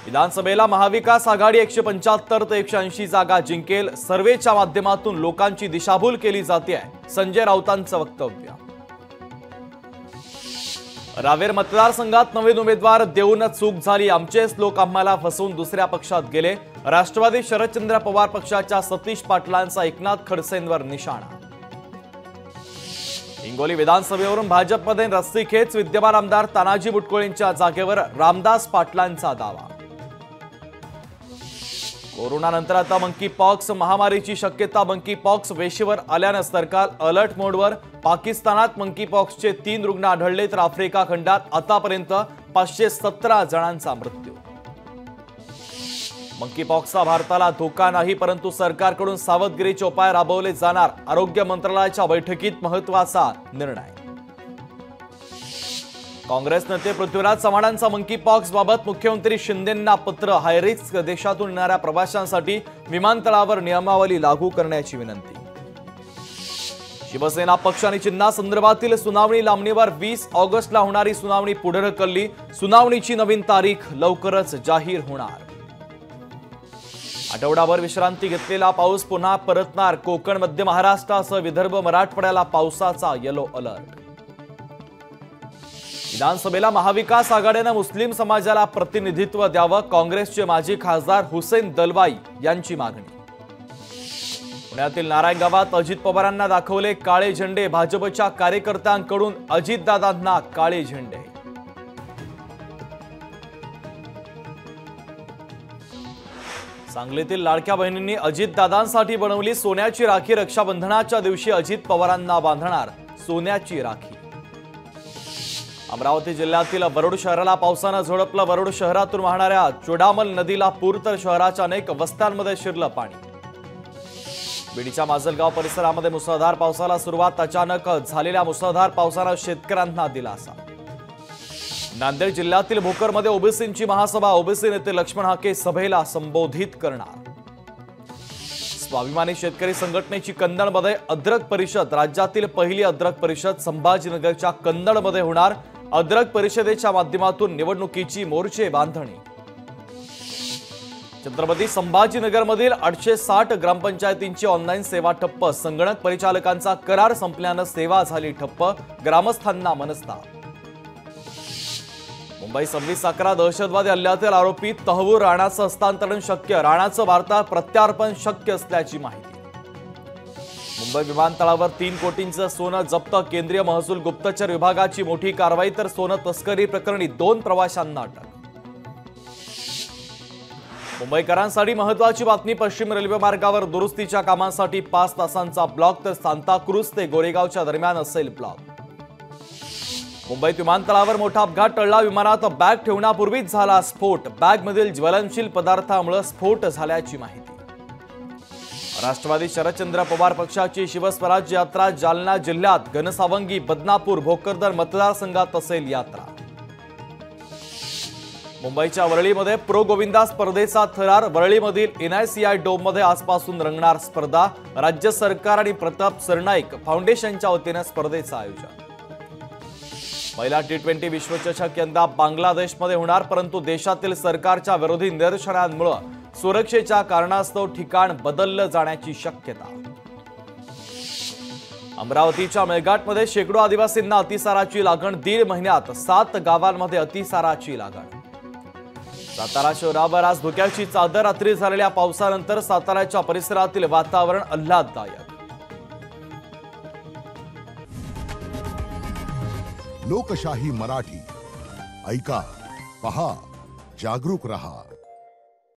विधानसभेला महाविकास आघाडी 175 ते 180 जागा जिंकेल। सर्वेच्या माध्यमातून लोकांची दिशाभूल केली जाते, संजय राऊतांचं वक्तव्य। रावेर मतदारसंघात नवीन उमेदवार देऊन चूक झाली, आमचेच लोक आम्हाला फसवून दुसऱ्या पक्षात गेले। राष्ट्रवादी शरदचंद्र पवार पक्षाच्या सतीश पाटलांचा एकनाथ खडसेंवर निशाणा। हिंगोली विधानसभेवरून भाजपमध्ये रस्सीखेच, विद्यमान आमदार तानाजी बुटकुळेंच्या जागेवर रामदास पाटलांचा दावा। कोरोनानंतर आता मंकी पॉक्स महामारीची शक्यता, मंकी पॉक्स वेशीवर आल्यानं सरकार अलर्ट मोडवर। पाकिस्तानात मंकी पॉक्सचे 3 रुग्ण आढळले, तर आफ्रिका खंडात आतापर्यंत 517 जणांचा मृत्यू। मंकी पॉक्सचा भारताला धोका नाही, परंतु सरकारकडून सावधगिरीचे उपाय राबवले जाणार, आरोग्य मंत्रालयाच्या बैठकीत महत्त्वाचा निर्णय। काँग्रेस नेते पृथ्वीराज चव्हाणांचा मंकी पॉक्स बाबत मुख्यमंत्री शिंदेंना पत्र, हायरिस्क देशातून येणाऱ्या प्रवाशांसाठी विमानतळावर नियमावली लागू करण्याची विनंती। शिवसेना पक्ष आणि चिन्हासंदर्भातील सुनावणी लांबणीवर, 20 ऑगस्टला होणारी सुनावणी पुढे ढकलली, सुनावणीची नवीन तारीख लवकरच जाहीर होणार। आठवडाभर विश्रांती घेतलेला पाऊस पुन्हा परतणार, कोकण मध्य महाराष्ट्रासह विदर्भ मराठवाड्याला पावसाचा येलो अलर्ट। विधानसभेला महाविकास आघाडीने मुस्लिम समाजाला प्रतिनिधित्व द्यावं, काँग्रेसचे माजी खासदार हुसेन दलवाई यांची मागणी। पुण्यातील नारायणगावात अजित पवारांना दाखवले काळे झेंडे, भाजपच्या कार्यकर्त्यांकडून अजितदादांना काळे झेंडे। सांगलीतील लाडक्या बहिणींनी अजितदादांसाठी बनवली सोन्याची राखी, रक्षाबंधनाच्या दिवशी अजित पवारांना बांधणार सोन्याची राखी। अमरावती जिल्ह्यातील वरुड शहराला पावसानं झोडपलं, वरुड शहरातून वाहणाऱ्या चोडामल नदीला पूर, तर शहराच्या अनेक वस्त्यांमध्ये शिरलं पाणी। बीडच्या माजलगाव परिसरामध्ये मुसळधार पावसाला सुरुवात, अचानक झालेल्या मुसळधार पावसानं शेतकऱ्यांना दिलासा। नांदेड जिल्ह्यातील भोकरमध्ये ओबीसींची महासभा, ओबीसी नेते लक्ष्मण हाके सभेला संबोधित करणार। स्वाभिमानी शेतकरी संघटनेची कन्नडमध्ये अद्रक परिषद, राज्यातील पहिली अद्रक परिषद संभाजीनगरच्या कन्नडमध्ये होणार। अद्रक परिषदेच्या माध्यमातून निवडणुकीची मोर्चे बांधणी। छत्रपती संभाजीनगरमधील 860 ग्रामपंचायतींची ऑनलाईन सेवा ठप्प, संगणक परिचालकांचा करार संपल्यानं सेवा झाली ठप्प, ग्रामस्थांना मनस्ताप। मुंबई 26/11 दहशतवादी हल्ल्यातील आरोपी तहवूर राणाचं हस्तांतरण शक्य, राणाचं भारतात प्रत्यार्पण शक्य असल्याची माहिती। मुंबई विमानतळावर 3 कोटींचं सोनं जप्त, केंद्रीय महसूल गुप्तचर विभागाची मोठी कारवाई, तर सोनं तस्करी प्रकरणी 2 प्रवाशांना अटक। मुंबईकरांसाठी महत्त्वाची बातमी, पश्चिम रेल्वे मार्गावर दुरुस्तीच्या कामांसाठी 5 तासांचा ब्लॉक, तर सांताक्रूझ ते गोरेगावच्या दरम्यान असेल ब्लॉक। मुंबईत विमानतळावर मोठा अपघात टळला, विमानात बॅग ठेवण्यापूर्वीच झाला स्फोट, बॅगमधील ज्वलनशील पदार्थामुळे स्फोट झाल्याची माहिती। राष्ट्रवादी शरदचंद्र पवार पक्षाची शिवस्वराज्य यात्रा, जालना जिल्ह्यात घनसावंगी, बदनापूर, भोकरदन मतदारसंघात असेल यात्रा। मुंबईच्या वरळीमध्ये प्रो गोविंदा स्पर्धेचा थरार, वरळीमधील NICI डोममध्ये आजपासून रंगणार स्पर्धा, राज्य सरकार आणि प्रताप सरनाईक फाउंडेशनच्या वतीने स्पर्धेचं आयोजन। महिला T20 विश्वचषक यंदा बांगलादेशमध्ये होणार, परंतु देशातील सरकारच्या विरोधी निदर्शनांमुळे सुरक्षेच्या कारणास्तव ठिकाण बदललं जाण्याची शक्यता। अमरावतीच्या मेळघाटमध्ये शेकडो आदिवासींना अतिसाराची लागण, 1.5 महिन्यात 7 गावांमध्ये अतिसाराची लागण। सातारा शहरावर आज धुक्याची चादर, रात्री झालेल्या पावसानंतर साताऱ्याच्या परिसरातील वातावरण आल्हाददायक। लोकशाही मराठी ऐका, पहा, जागरूक रहा।